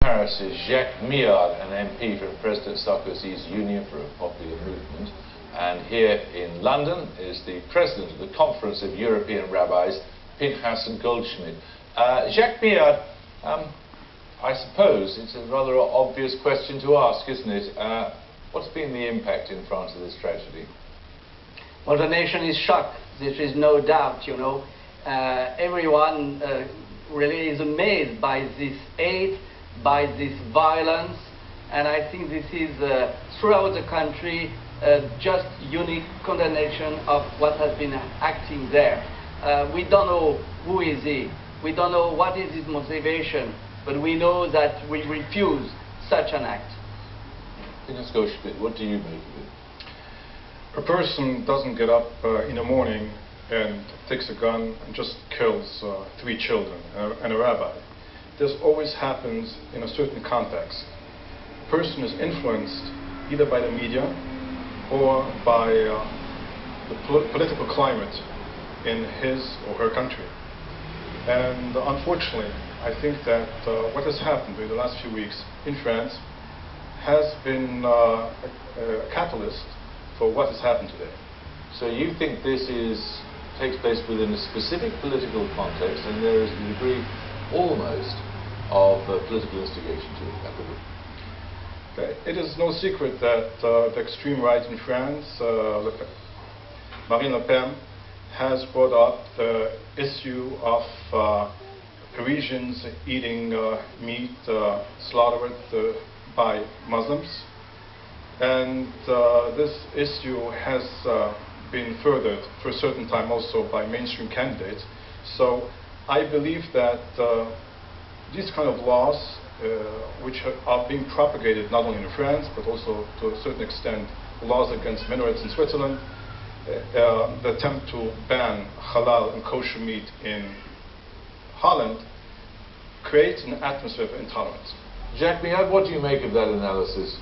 Paris is Jacques Millard, an MP from President Sarkozy's Union for a Popular Movement. And here in London is the President of the Conference of European Rabbis, Pinchas Goldschmidt. Jacques Millard, I suppose it's a rather obvious question to ask, isn't it? What's been the impact in France of this tragedy? Well, the nation is shocked. There is no doubt, you know. Everyone really is amazed by this hate, by this violence, and I think this is throughout the country just unique condemnation of what has been acting there. We don't know who is he, we don't know what is his motivation, but we know that we refuse such an act. Let's go, Schmidt. What do you make of it? A person doesn't get up in the morning and takes a gun and just kills 3 children and a rabbi. This always happens in a certain context. A person is influenced either by the media or by the political climate in his or her country. And unfortunately, I think that what has happened during the last few weeks in France has been a catalyst for what has happened today. So you think this takes place within a specific political context, and there is a degree almost of political instigation to it? It is no secret that the extreme right in France, Marine Le Pen, has brought up the issue of Parisians eating meat slaughtered by Muslims. And this issue has been furthered for a certain time also by mainstream candidates. So I believe that these kind of laws, which are being propagated not only in France, but also to a certain extent laws against minarets in Switzerland, the attempt to ban halal and kosher meat in Holland, creates an atmosphere of intolerance. Jacques Millard, what do you make of that analysis?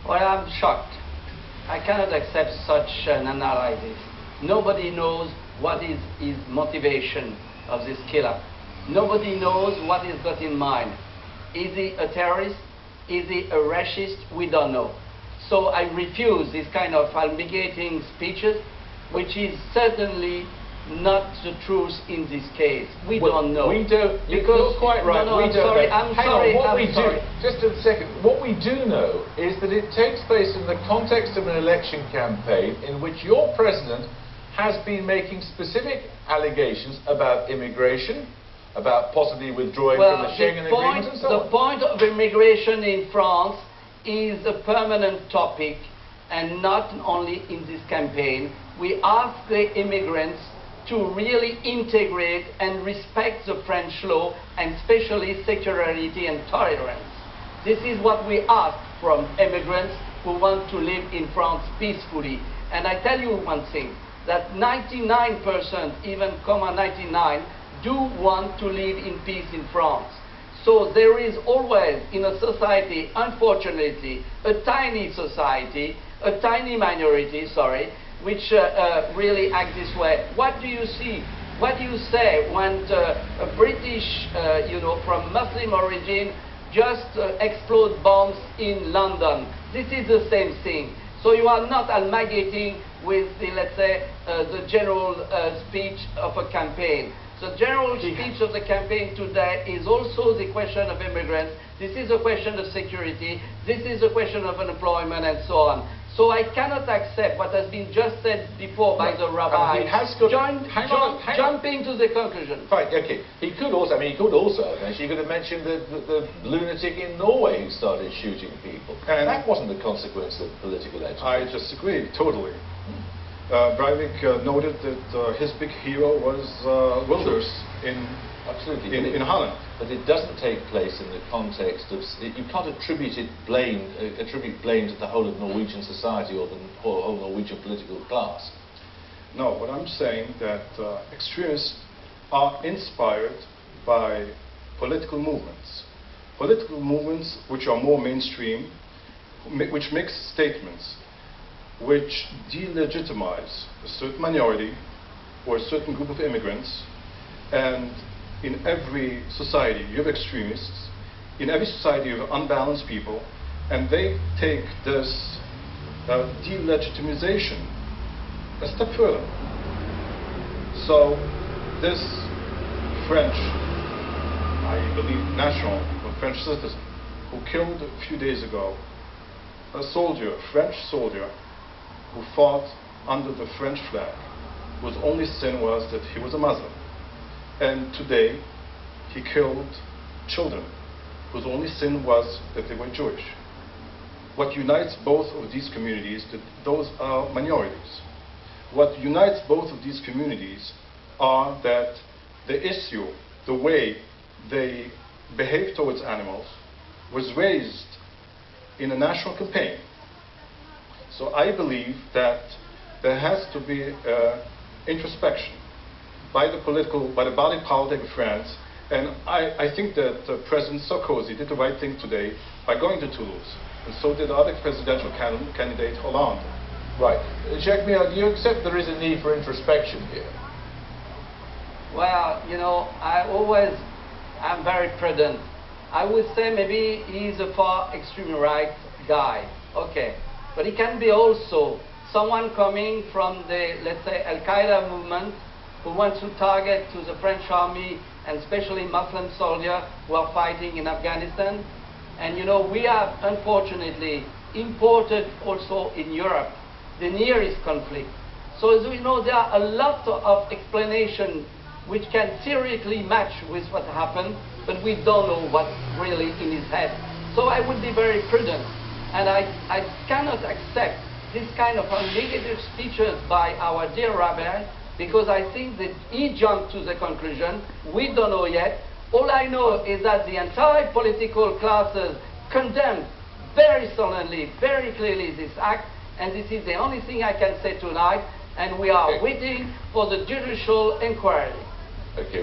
Well, I'm shocked. I cannot accept such an analysis. Nobody knows what is his motivation of this killer. Nobody knows what he's got in mind. Is he a terrorist? Is he a racist? We don't know. So I refuse this kind of fumigating speeches, which is certainly not the truth in this case. We don't know. We don't. You're quite right. No, we don't sorry. know. I'm sorry. What I'm we sorry. do, just a second. What we do know is that it takes place in the context of an election campaign in which your president has been making specific allegations about immigration, about possibly withdrawing from the Schengen Agreement and so on. The point of immigration in France is a permanent topic, and not only in this campaign. We ask the immigrants to really integrate and respect the French law, and especially secularity and tolerance. This is what we ask from immigrants who want to live in France peacefully. And I tell you one thing, that 99%, even 99, do want to live in peace in France. So there is always in a society, unfortunately, a tiny society, a tiny minority, sorry, which really act this way. What do you see? What do you say when a British, from Muslim origin, just explode bombs in London? This is the same thing. So you are not amalgamating with the, let's say, the general speech of a campaign. The general speech of the campaign today is also the question of immigrants. This is a question of security. This is a question of unemployment and so on. So I cannot accept what has been just said before by the rabbi. Jumping to the conclusion. Fine, okay. He could also actually, you could have mentioned the lunatic in Norway who started shooting people. And that wasn't the consequence of political agitation. I disagree, totally. Breivik noted that his big hero was Wilders in Holland. But it doesn't take place in the context of... You can't attribute blame to the whole of Norwegian society or the whole Norwegian political class. No, what I'm saying that extremists are inspired by political movements. Political movements which are more mainstream, which make statements which delegitimize a certain minority or a certain group of immigrants. And in every society you have extremists, in every society you have unbalanced people, and they take this delegitimization a step further. So this French, I believe national, or French citizen, who killed a few days ago a soldier, a French soldier, who fought under the French flag, whose only sin was that he was a Muslim. And today, he killed children, whose only sin was that they were Jewish. What unites both of these communities, that those are minorities. What unites both of these communities are that the issue, the way they behave towards animals, was raised in a national campaign. So I believe that there has to be introspection by the body politic of France, and I think that President Sarkozy did the right thing today by going to Toulouse, and so did the other presidential candidate Hollande. Right. Jacques Millard, do you accept there is a need for introspection here? Well, you know, I'm very prudent. I would say maybe he's a far extreme right guy. Okay. But he can be also someone coming from the, let's say, Al-Qaeda movement, who wants to target to the French army, and especially Muslim soldiers who are fighting in Afghanistan. And you know, we have unfortunately imported also in Europe the Near East conflict. So as we know, there are a lot of explanations which can theoretically match with what happened, but we don't know what's really in his head. So I would be very prudent, and I cannot accept this kind of negative speeches by our dear rabbi, because I think that he jumped to the conclusion, we don't know yet. All I know is that the entire political classes condemn very solemnly, very clearly this act, and this is the only thing I can say tonight, and we are waiting for the judicial inquiry. Okay.